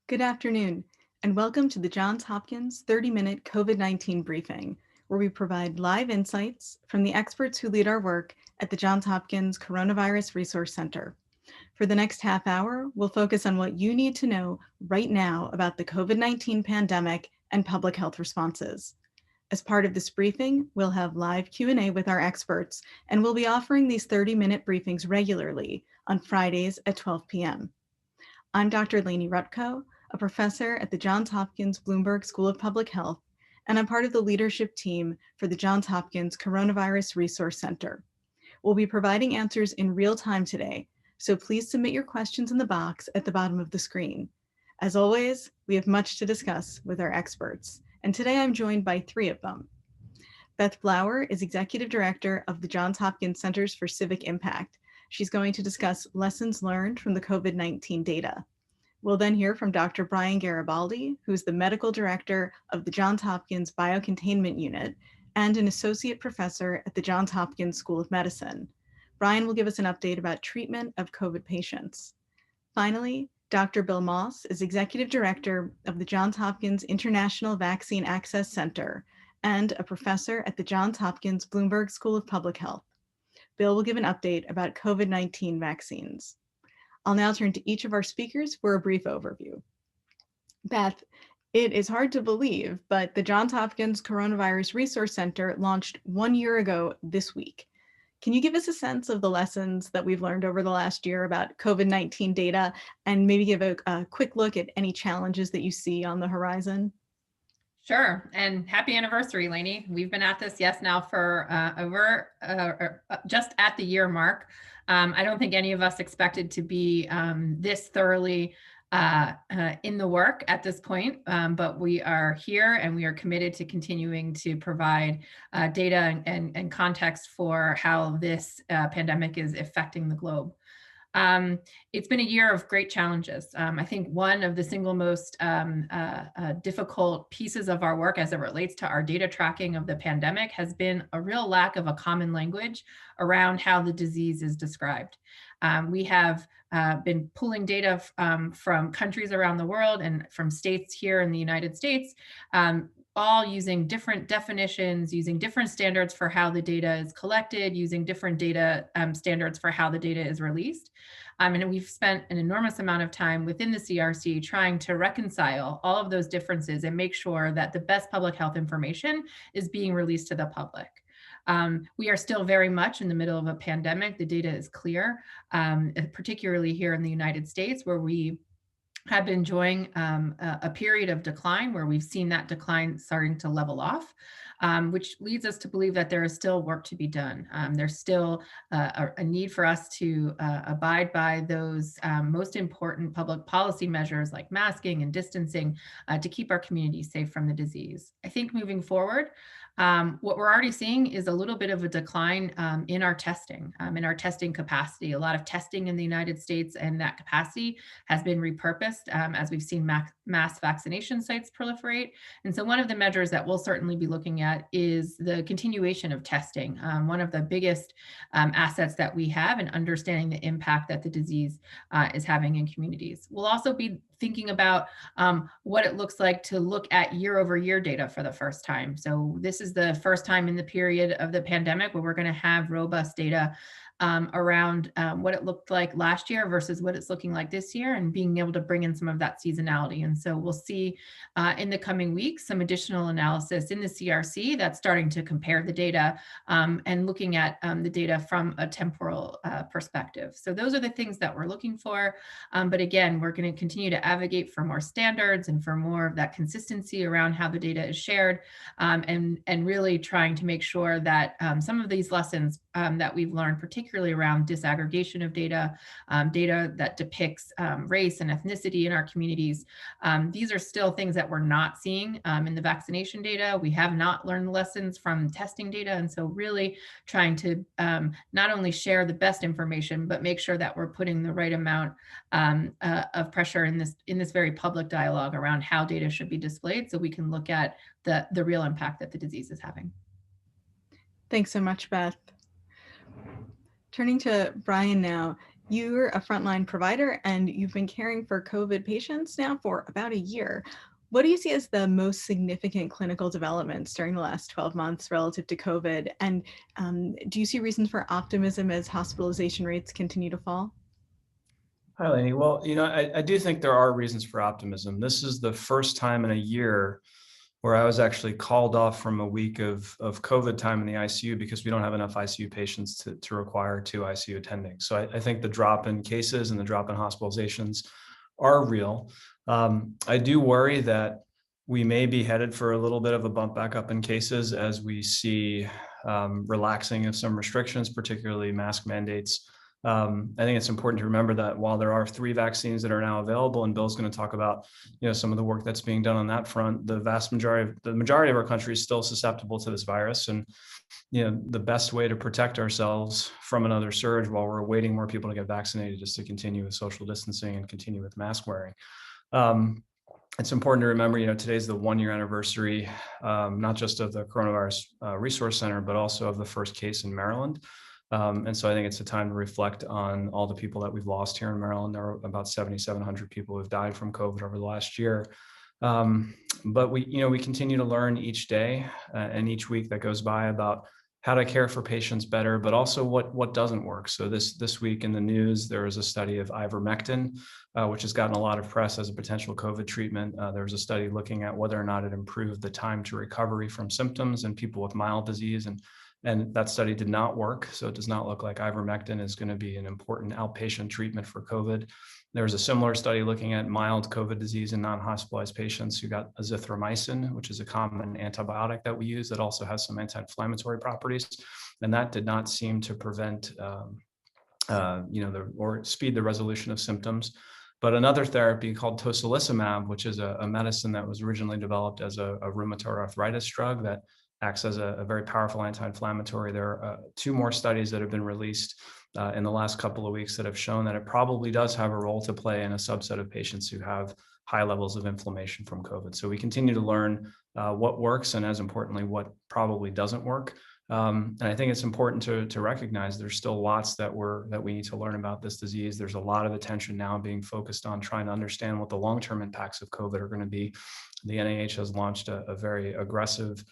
Good afternoon, and welcome to the Johns Hopkins 30-minute COVID-19 briefing, where we provide live insights from the experts who lead our work at the Johns Hopkins Coronavirus Resource Center. For the next half hour, we'll focus on what you need to know right now about the COVID-19 pandemic and public health responses. As part of this briefing, we'll have live Q&A with our experts, and we'll be offering these 30-minute briefings regularly on Fridays at 12 p.m. I'm Dr. Lainie Rutkow, a professor at the Johns Hopkins Bloomberg School of Public Health, and I'm part of the leadership team for the Johns Hopkins Coronavirus Resource Center. We'll be providing answers in real time today, so please submit your questions in the box at the bottom of the screen. As always, we have much to discuss with our experts, and today I'm joined by three of them. Beth Blower is Executive Director of the Johns Hopkins Centers for Civic Impact. She's going to discuss lessons learned from the COVID-19 data. We'll then hear from Dr. Brian Garibaldi, who's the Medical Director of the Johns Hopkins Biocontainment Unit and an Associate Professor at the Johns Hopkins School of Medicine. Brian will give us an update about treatment of COVID patients. Finally, Dr. Bill Moss is Executive Director of the Johns Hopkins International Vaccine Access Center and a professor at the Johns Hopkins Bloomberg School of Public Health. Bill will give an update about COVID-19 vaccines. I'll now turn to each of our speakers for a brief overview. Beth, it is hard to believe, but the Johns Hopkins Coronavirus Resource Center launched 1 year ago this week. Can you give us a sense of the lessons that we've learned over the last year about COVID-19 data and maybe give a quick look at any challenges that you see on the horizon? Sure, and happy anniversary, Lainie. We've been at this, now for just at the year mark. I don't think any of us expected to be this thoroughly in the work at this point, but we are here and we are committed to continuing to provide data and context for how this pandemic is affecting the globe. It's been a year of great challenges. I think one of the single most difficult pieces of our work as it relates to our data tracking of the pandemic has been a real lack of a common language around how the disease is described. We have been pulling data from countries around the world and from states here in the United States, all using different definitions, using different standards for how the data is collected, using different data standards for how the data is released. And we've spent an enormous amount of time within the CRC trying to reconcile all of those differences and make sure that the best public health information is being released to the public. We are still very much in the middle of a pandemic. The data is clear, particularly here in the United States, where we have been enjoying a period of decline where we've seen that decline starting to level off, which leads us to believe that there is still work to be done. There's still a need for us to abide by those most important public policy measures like masking and distancing to keep our communities safe from the disease. I think moving forward, what we're already seeing is a little bit of a decline in our testing capacity. A lot of testing in the United States and that capacity has been repurposed as we've seen mass vaccination sites proliferate. And so one of the measures that we'll certainly be looking at is the continuation of testing. One of the biggest assets that we have in understanding the impact that the disease is having in communities. We'll also be thinking about what it looks like to look at year-over-year data for the first time. So this is the first time in the period of the pandemic where we're going to have robust data around what it looked like last year versus what it's looking like this year, and being able to bring in some of that seasonality. And so we'll see in the coming weeks some additional analysis in the CRC that's starting to compare the data and looking at the data from a temporal perspective. So those are the things that we're looking for. But again, we're going to continue to advocate for more standards and for more of that consistency around how the data is shared, and really trying to make sure that some of these lessons that we've learned, particularly around disaggregation of data, data that depicts race and ethnicity in our communities. These are still things that we're not seeing in the vaccination data. We have not learned lessons from testing data. And so really trying to not only share the best information, but make sure that we're putting the right amount of pressure in this very public dialogue around how data should be displayed so we can look at the real impact that the disease is having. Thanks so much, Beth. Turning to Brian now, You're a frontline provider and you've been caring for COVID patients now for about a year. What do you see as the most significant clinical developments during the last 12 months relative to COVID? And do you see reasons for optimism as hospitalization rates continue to fall? Hi, Lainie. Well, I do think there are reasons for optimism. This is the first time in a year where I was actually called off from a week of COVID time in the ICU because we don't have enough ICU patients to require two ICU attendings. So I think the drop in cases and the drop in hospitalizations are real. I do worry that we may be headed for a little bit of a bump back up in cases as we see relaxing of some restrictions, particularly mask mandates. I think it's important to remember that while there are 3 vaccines that are now available, and Bill's going to talk about, some of the work that's being done on that front, the majority of our country is still susceptible to this virus, and the best way to protect ourselves from another surge while we're waiting more people to get vaccinated is to continue with social distancing and continue with mask wearing. It's important to remember, today's the 1-year anniversary, not just of the Coronavirus Resource Center, but also of the first case in Maryland. And so I think it's a time to reflect on all the people that we've lost here in Maryland. There are about 7,700 people who have died from COVID over the last year. But we continue to learn each day and each week that goes by about how to care for patients better, but also what doesn't work. So this week in the news, there was a study of ivermectin, which has gotten a lot of press as a potential COVID treatment. There was a study looking at whether or not it improved the time to recovery from symptoms in people with mild disease, and that study did not work. So it does not look like ivermectin is going to be an important outpatient treatment for COVID. There was a similar study looking at mild COVID disease in non-hospitalized patients who got azithromycin, which is a common antibiotic that we use that also has some anti-inflammatory properties. And that did not seem to prevent, or speed the resolution of symptoms. But another therapy called tocilizumab, which is a medicine that was originally developed as a rheumatoid arthritis drug that acts as a very powerful anti-inflammatory. There are 2 more studies that have been released in the last couple of weeks that have shown that it probably does have a role to play in a subset of patients who have high levels of inflammation from COVID. So we continue to learn what works, and as importantly, what probably doesn't work. And I think it's important to recognize there's still lots that we need to learn about this disease. There's a lot of attention now being focused on trying to understand what the long-term impacts of COVID are going to be. The NIH has launched a very aggressive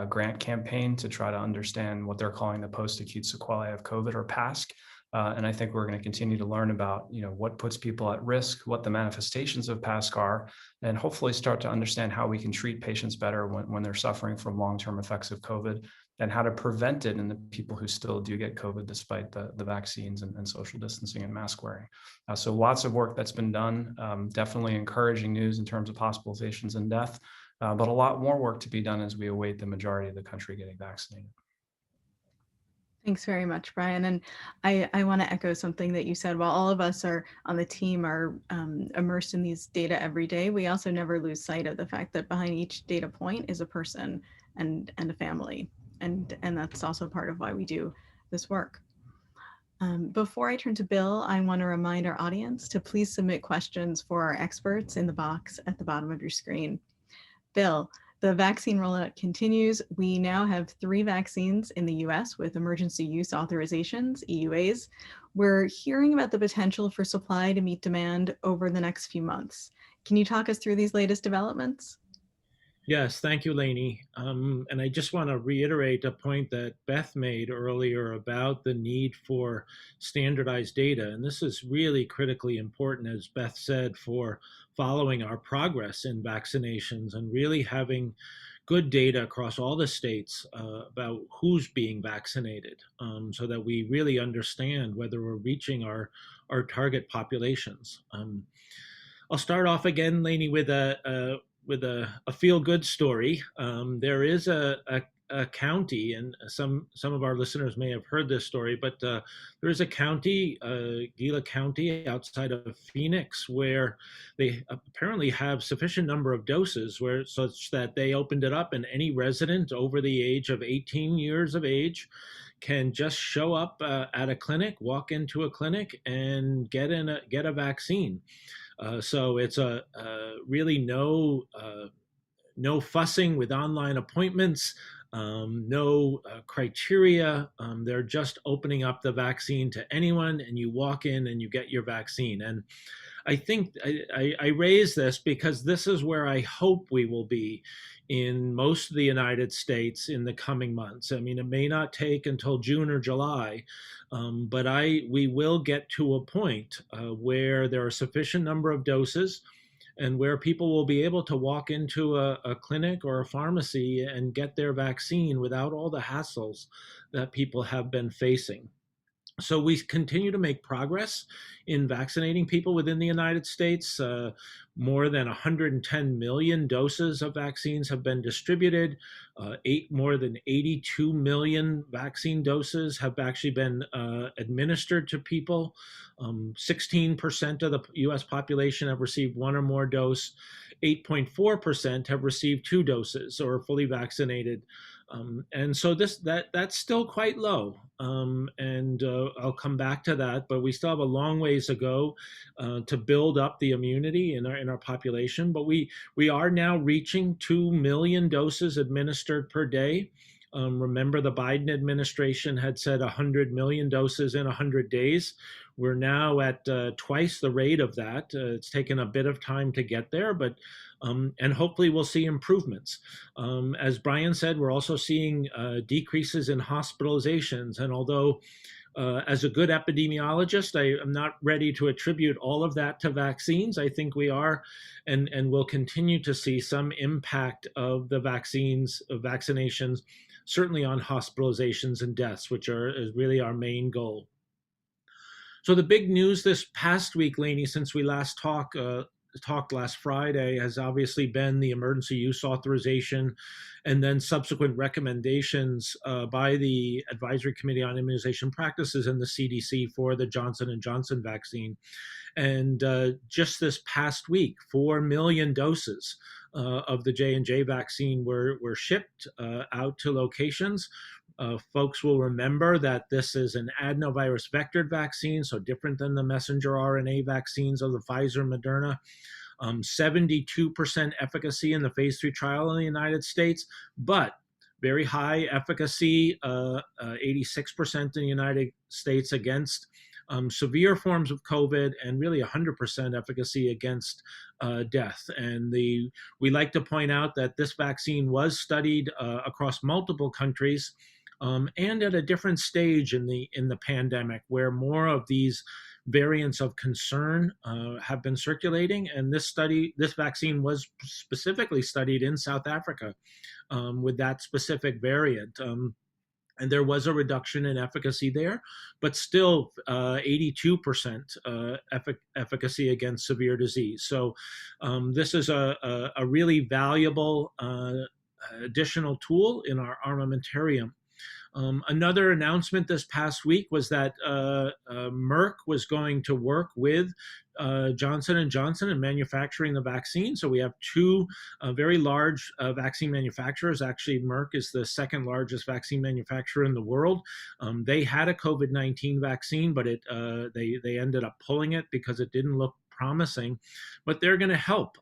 grant campaign to try to understand what they're calling the post-acute sequelae of COVID, or PASC. And I think we're going to continue to learn about, what puts people at risk, what the manifestations of PASC are, and hopefully start to understand how we can treat patients better when they're suffering from long-term effects of COVID, and how to prevent it in the people who still do get COVID despite the vaccines and social distancing and mask wearing. So lots of work that's been done, definitely encouraging news in terms of hospitalizations and death, but a lot more work to be done as we await the majority of the country getting vaccinated. Thanks very much, Brian. And I want to echo something that you said. While all of us are on the team are immersed in these data every day, we also never lose sight of the fact that behind each data point is a person and a family. And that's also part of why we do this work. Before I turn to Bill, I want to remind our audience to please submit questions for our experts in the box at the bottom of your screen. Bill, the vaccine rollout continues. We now have 3 vaccines in the US with emergency use authorizations, EUAs. We're hearing about the potential for supply to meet demand over the next few months. Can you talk us through these latest developments? Yes, thank you, Lainie. And I just want to reiterate a point that Beth made earlier about the need for standardized data. And this is really critically important, as Beth said, for following our progress in vaccinations and really having good data across all the states about who's being vaccinated, so that we really understand whether we're reaching our target populations. I'll start off again, Lainey, with a feel-good story. There is a county, and some of our listeners may have heard this story, but there is a county, Gila County, outside of Phoenix, where they apparently have sufficient number of doses, such that they opened it up, and any resident over the age of 18 years of age can just show up at a clinic, walk into a clinic, and get a vaccine. So it's really no fussing with online appointments. no criteria. They're just opening up the vaccine to anyone, and you walk in and you get your vaccine. And I think I raise this because this is where I hope we will be in most of the United States in the coming months. I mean, it may not take until June or July, but we will get to a point where there are sufficient number of doses and where people will be able to walk into a clinic or a pharmacy and get their vaccine without all the hassles that people have been facing. So we continue to make progress in vaccinating people within the United States. More than 110 million doses of vaccines have been distributed. More than 82 million vaccine doses have actually been administered to people. 16% of the US population have received one or more dose. 8.4% have received 2 doses or are fully vaccinated. And so that's still quite low. And I'll come back to that, but we still have a long ways to go to build up the immunity in our population. But we are now reaching 2 million doses administered per day. Remember, the Biden administration had said 100 million doses in 100 days. We're now at twice the rate of that. It's taken a bit of time to get there, but and hopefully we'll see improvements. As Brian said, we're also seeing decreases in hospitalizations. And although as a good epidemiologist, I am not ready to attribute all of that to vaccines. I think we are and will continue to see some impact of the vaccinations, certainly on hospitalizations and deaths, which is really our main goal. So the big news this past week, Lainie, since we last talked last Friday, has obviously been the emergency use authorization and then subsequent recommendations by the Advisory Committee on Immunization Practices and the CDC for the Johnson & Johnson vaccine. And just this past week, 4 million doses of the J&J vaccine were shipped out to locations. Folks will remember that this is an adenovirus vectored vaccine, so different than the messenger RNA vaccines of the Pfizer, Moderna. 72% efficacy in the phase 3 trial in the United States, but very high efficacy, 86% in the United States against severe forms of COVID, and really 100% efficacy against death. And we like to point out that this vaccine was studied across multiple countries and at a different stage in the pandemic, where more of these variants of concern have been circulating. And this vaccine was specifically studied in South Africa with that specific variant. And there was a reduction in efficacy there, but still 82% efficacy against severe disease. So this is a really valuable additional tool in our armamentarium. Another announcement this past week was that Merck was going to work with Johnson & Johnson in manufacturing the vaccine. So we have 2 very large vaccine manufacturers. Actually, Merck is the second largest vaccine manufacturer in the world. They had a COVID-19 vaccine, but they ended up pulling it because it didn't look promising. But they're going to help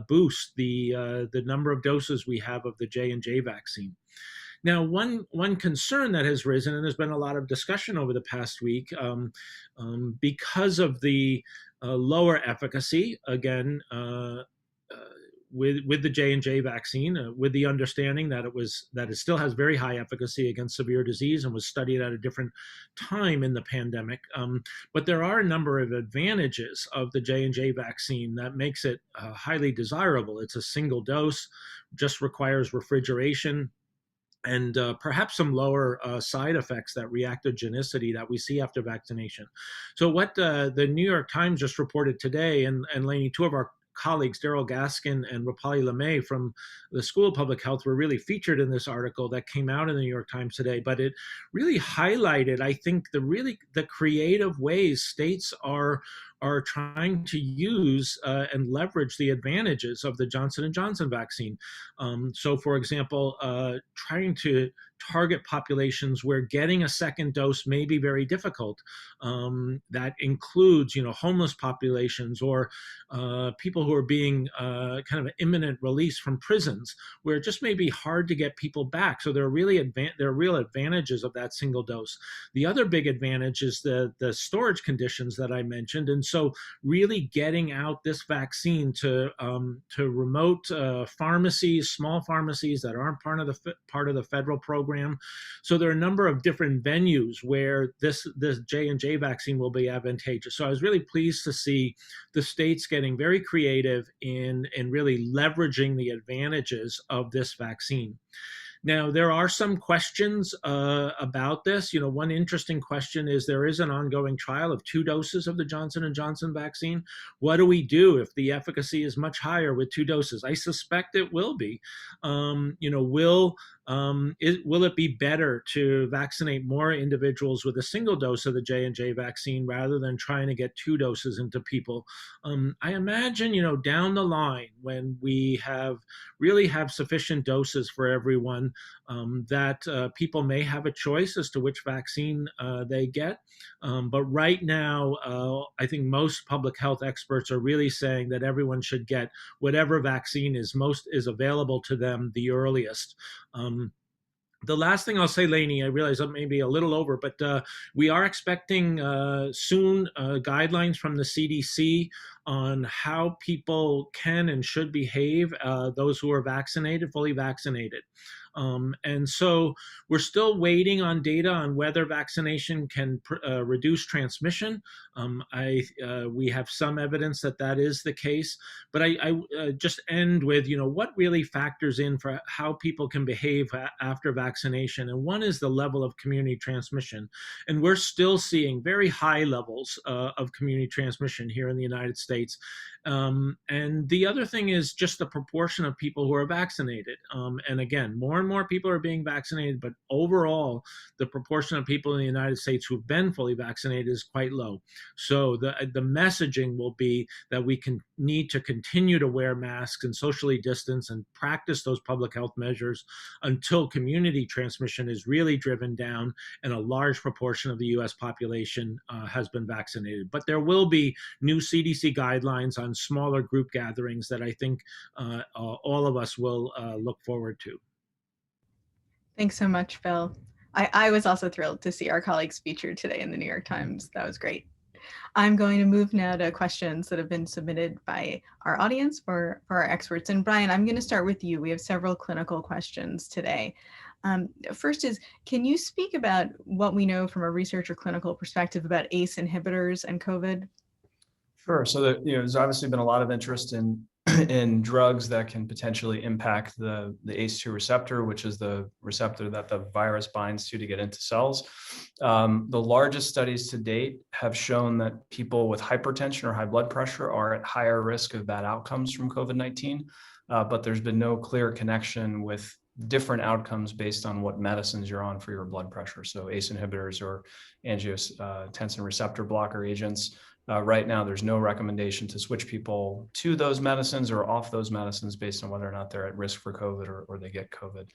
boost the number of doses we have of the J&J vaccine. Now, one concern that has risen, and there's been a lot of discussion over the past week, because of the lower efficacy, again, with the J&J vaccine, with the understanding that it still has very high efficacy against severe disease and was studied at a different time in the pandemic. But there are a number of advantages of the J&J vaccine that makes it highly desirable. It's a single dose, just requires refrigeration, and perhaps some lower side effects, that reactogenicity that we see after vaccination. So what the New York Times just reported today, and Lainie, 2 of our colleagues, Daryl Gaskin and Rupali Lemay from the School of Public Health, were really featured in this article that came out in the New York Times today. But it really highlighted, I think, the creative ways states are are trying to use and leverage the advantages of the Johnson & Johnson vaccine. So, for example, trying to target populations where getting a second dose may be very difficult. That includes, homeless populations or people who are being kind of imminent release from prisons, where it just may be hard to get people back. So there are real advantages of that single dose. The other big advantage is the storage conditions that I mentioned, and so really getting out this vaccine to remote pharmacies, small pharmacies that aren't part of the federal program. So there are a number of different venues where this J&J vaccine will be advantageous. So I was really pleased to see the states getting very creative in really leveraging the advantages of this vaccine. Now, there are some questions about this. One interesting question is there is an ongoing trial of 2 doses of the Johnson & Johnson vaccine. What do we do if the efficacy is much higher with 2 doses? I suspect it will be. Will it be better to vaccinate more individuals with a single dose of the J&J vaccine rather than trying to get 2 doses into people? I imagine, down the line when we really have sufficient doses for everyone, that people may have a choice as to which vaccine they get. But right now, I think most public health experts are really saying that everyone should get whatever vaccine is available to them the earliest. The last thing I'll say, Lainie, I realize I may be a little over, but we are expecting soon guidelines from the CDC on how people can and should behave, those who are fully vaccinated. And so we're still waiting on data on whether vaccination can reduce transmission. We have some evidence that is the case, but I just end with, what really factors in for how people can behave after vaccination. And one is the level of community transmission. And we're still seeing very high levels of community transmission here in the United States. And the other thing is just the proportion of people who are vaccinated. And again, more and more people are being vaccinated, but overall, the proportion of people in the United States who've been fully vaccinated is quite low. So the messaging will be that we need to continue to wear masks and socially distance and practice those public health measures until community transmission is really driven down and a large proportion of the U.S. population has been vaccinated. But there will be new CDC guidelines on smaller group gatherings that I think all of us will look forward to. Thanks so much, Phil. I was also thrilled to see our colleagues featured today in the New York Times. That was great. I'm going to move now to questions that have been submitted by our audience for our experts. And Brian, I'm going to start with you. We have several clinical questions today. First is, can you speak about what we know from a research or clinical perspective about ACE inhibitors and COVID? Sure. So there's obviously been a lot of interest in drugs that can potentially impact the ACE2 receptor, which is the receptor that the virus binds to get into cells. The largest studies to date have shown that people with hypertension or high blood pressure are at higher risk of bad outcomes from COVID-19, but there's been no clear connection with different outcomes based on what medicines you're on for your blood pressure. So ACE inhibitors or angiotensin receptor blocker agents. Right now, there's no recommendation to switch people to those medicines or off those medicines based on whether or not they're at risk for COVID or they get COVID.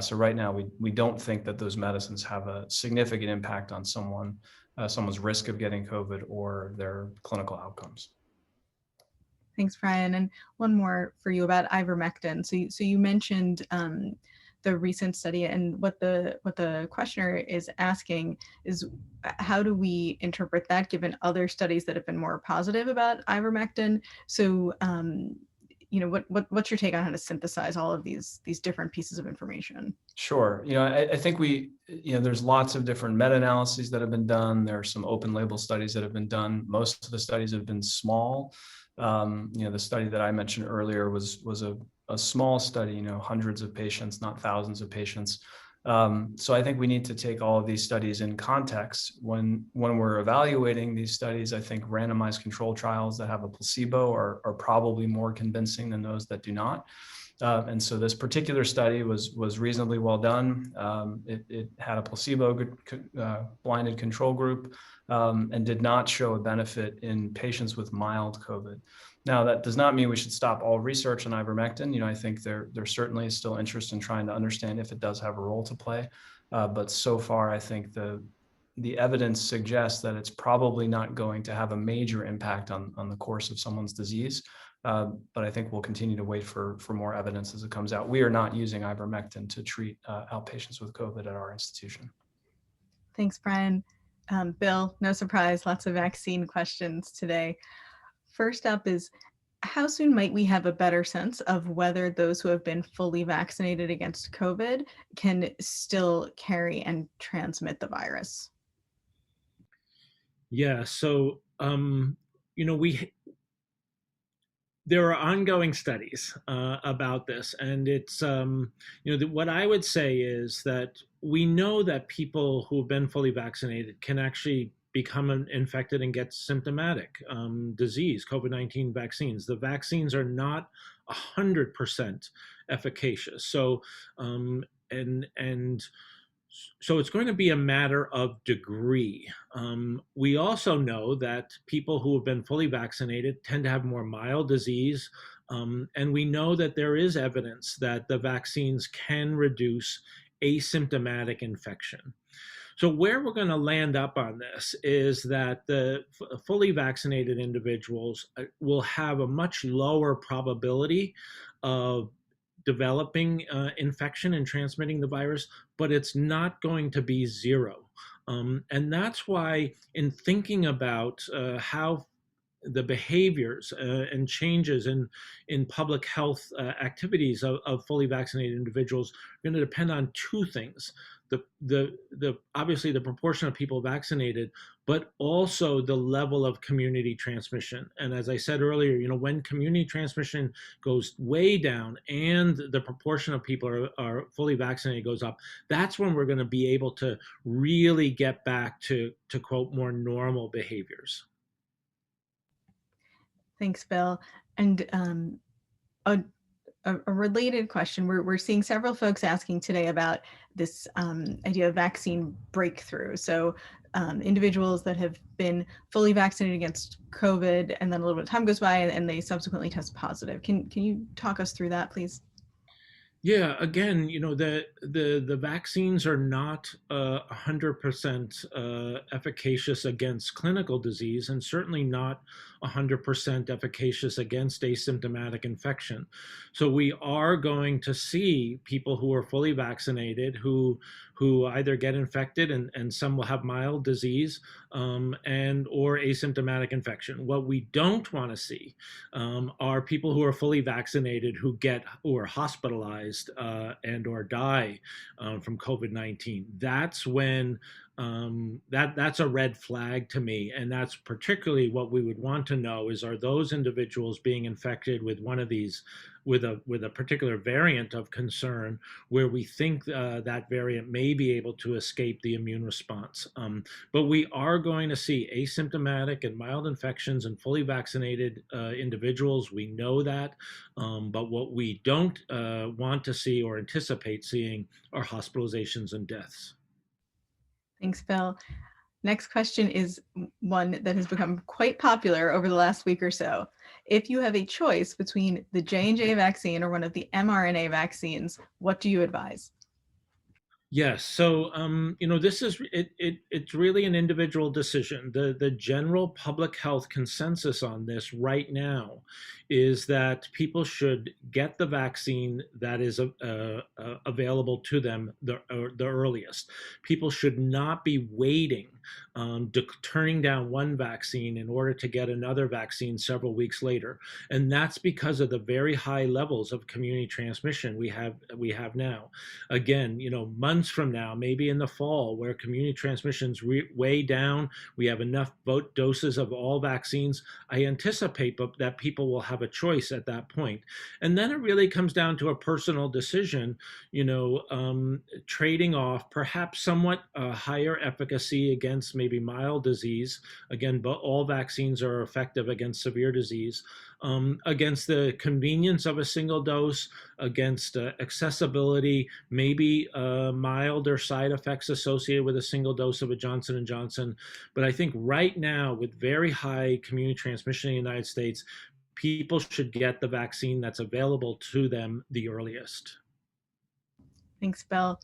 So right now, we don't think that those medicines have a significant impact on someone's risk of getting COVID or their clinical outcomes. Thanks, Brian. And one more for you about ivermectin. So you mentioned the recent study, and what the questioner is asking is, how do we interpret that given other studies that have been more positive about ivermectin? So what's your take on how to synthesize all of these different pieces of information? Sure. I think there's lots of different meta-analyses that have been done. There are some open label studies that have been done. Most of the studies have been small. The study that I mentioned earlier was a small study, hundreds of patients, not thousands of patients. So I think we need to take all of these studies in context. When we're evaluating these studies, I think randomized control trials that have a placebo are probably more convincing than those that do not. And so this particular study was reasonably well done. It had a placebo blinded control group and did not show a benefit in patients with mild COVID. Now, that does not mean we should stop all research on ivermectin. I think there certainly is still interest in trying to understand if it does have a role to play. But so far, I think the evidence suggests that it's probably not going to have a major impact on the course of someone's disease. But I think we'll continue to wait for more evidence as it comes out. We are not using ivermectin to treat outpatients with COVID at our institution. Thanks, Brian. Bill, no surprise, lots of vaccine questions today. First up is, how soon might we have a better sense of whether those who have been fully vaccinated against COVID can still carry and transmit the virus? Yeah, so there are ongoing studies about this, and it's what I would say is that we know that people who have been fully vaccinated can actually become infected and get symptomatic disease. COVID-19 vaccines. The vaccines are not 100% efficacious. So so it's going to be a matter of degree. We also know that people who have been fully vaccinated tend to have more mild disease. And we know that there is evidence that the vaccines can reduce asymptomatic infection. So where we're going to land up on this is that the fully vaccinated individuals will have a much lower probability of developing infection and transmitting the virus, but it's not going to be zero. And that's why in thinking about how the behaviors and changes in public health activities of fully vaccinated individuals are going to depend on two things. The obviously the proportion of people vaccinated, but also the level of community transmission. And as I said earlier, when community transmission goes way down and the proportion of people are fully vaccinated goes up, that's when we're going to be able to really get back to quote, more normal behaviors. Thanks, Bill. And a related question, we're seeing several folks asking today about this idea of vaccine breakthrough. So individuals that have been fully vaccinated against COVID and then a little bit of time goes by and they subsequently test positive. Can you talk us through that, please? Yeah, again, the vaccines are not 100% efficacious against clinical disease, and certainly not 100% efficacious against asymptomatic infection. So we are going to see people who are fully vaccinated who either get infected and some will have mild disease and or asymptomatic infection. What we don't want to see are people who are fully vaccinated who are hospitalized and or die from COVID-19. That's when that's a red flag to me, and that's particularly what we would want to know is, are those individuals being infected with one of these, with a particular variant of concern where we think that variant may be able to escape the immune response. But we are going to see asymptomatic and mild infections in fully vaccinated individuals. We know that, but what we don't want to see or anticipate seeing are hospitalizations and deaths. Thanks, Bill. Next question is one that has become quite popular over the last week or so. If you have a choice between the J&J vaccine or one of the mRNA vaccines, what do you advise? Yes. So, this is it's really an individual decision. The general public health consensus on this right now is that people should get the vaccine that is available to them the earliest. People should not be waiting, turning down one vaccine in order to get another vaccine several weeks later. And that's because of the very high levels of community transmission we have now. Again, months from now, maybe in the fall, where community transmission's way down, we have enough doses of all vaccines, I anticipate that people will have have a choice at that point. And then it really comes down to a personal decision, trading off perhaps somewhat higher efficacy against maybe mild disease. Again, but all vaccines are effective against severe disease, against the convenience of a single dose, against accessibility, maybe milder side effects associated with a single dose of a Johnson & Johnson. But I think right now, with very high community transmission in the United States, people should get the vaccine that's available to them the earliest. Thanks, Bill.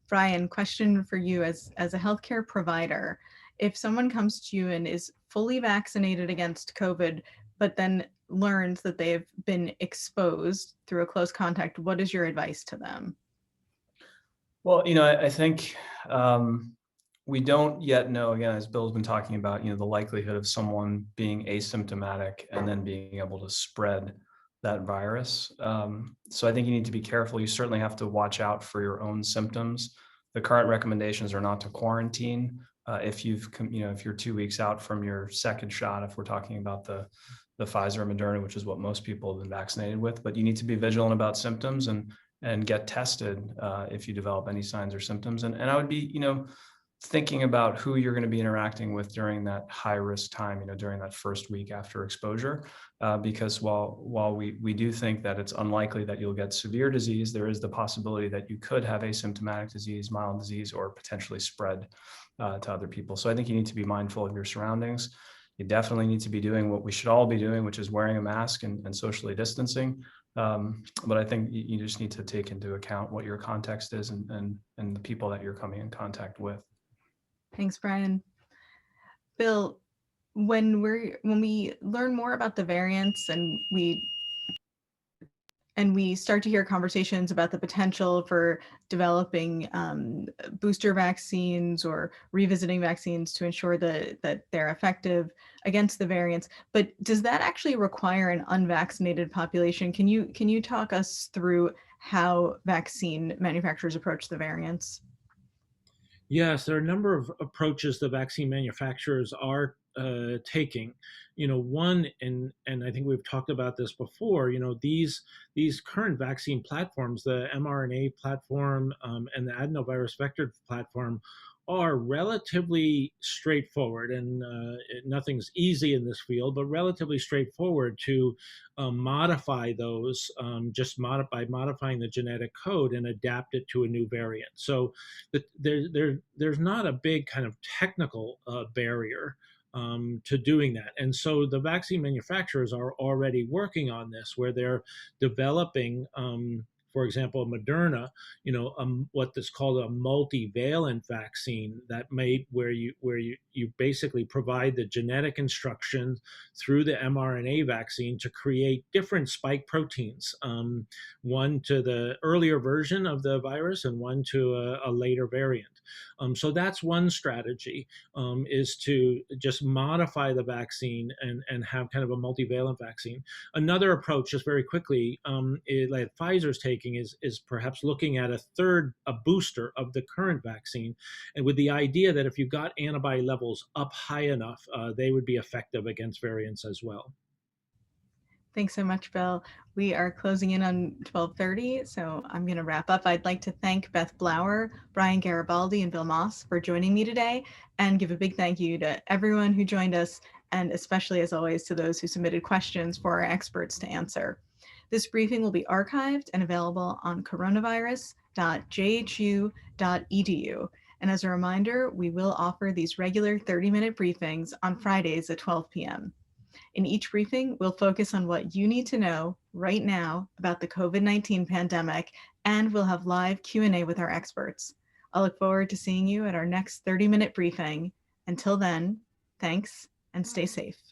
Brian, question for you as a healthcare provider. If someone comes to you and is fully vaccinated against COVID, but then learns that they've been exposed through a close contact, what is your advice to them? Well, I think we don't yet know, again, as Bill's been talking about, the likelihood of someone being asymptomatic and then being able to spread that virus. So I think you need to be careful. You certainly have to watch out for your own symptoms. The current recommendations are not to quarantine. If you're 2 weeks out from your second shot, if we're talking about the Pfizer and Moderna, which is what most people have been vaccinated with, but you need to be vigilant about symptoms and get tested if you develop any signs or symptoms. And I would be, thinking about who you're going to be interacting with during that high risk time, during that first week after exposure, because while we do think that it's unlikely that you'll get severe disease, there is the possibility that you could have asymptomatic disease, mild disease, or potentially spread to other people. So I think you need to be mindful of your surroundings. You definitely need to be doing what we should all be doing, which is wearing a mask and socially distancing. But I think you just need to take into account what your context is and the people that you're coming in contact with. Thanks, Brian. Bill, when we learn more about the variants and we start to hear conversations about the potential for developing booster vaccines or revisiting vaccines to ensure that they're effective against the variants, but does that actually require an unvaccinated population? Can you talk us through how vaccine manufacturers approach the variants? Yes, there are a number of approaches the vaccine manufacturers are taking. One, and I think we've talked about this before. These current vaccine platforms, the mRNA platform and the adenovirus vector platform, are relatively straightforward, and nothing's easy in this field, but relatively straightforward to modify those by modifying the genetic code and adapt it to a new variant. So there's not a big kind of technical barrier to doing that. And so the vaccine manufacturers are already working on this, where they're developing for example, Moderna, what is called a multivalent vaccine where you basically provide the genetic instructions through the mRNA vaccine to create different spike proteins, one to the earlier version of the virus and one to a later variant. So that's one strategy, is to just modify the vaccine and have kind of a multivalent vaccine. Another approach, just very quickly, like Pfizer's taking is perhaps looking at a booster of the current vaccine, and with the idea that if you got antibody levels up high enough, they would be effective against variants as well. Thanks so much, Bill. We are closing in on 12:30, so I'm going to wrap up. I'd like to thank Beth Blauer, Brian Garibaldi, and Bill Moss for joining me today, and give a big thank you to everyone who joined us, and especially, as always, to those who submitted questions for our experts to answer. This briefing will be archived and available on coronavirus.jhu.edu. And as a reminder, we will offer these regular 30-minute briefings on Fridays at 12 p.m. In each briefing, we'll focus on what you need to know right now about the COVID-19 pandemic, and we'll have live Q&A with our experts. I'll look forward to seeing you at our next 30-minute briefing. Until then, thanks and stay safe.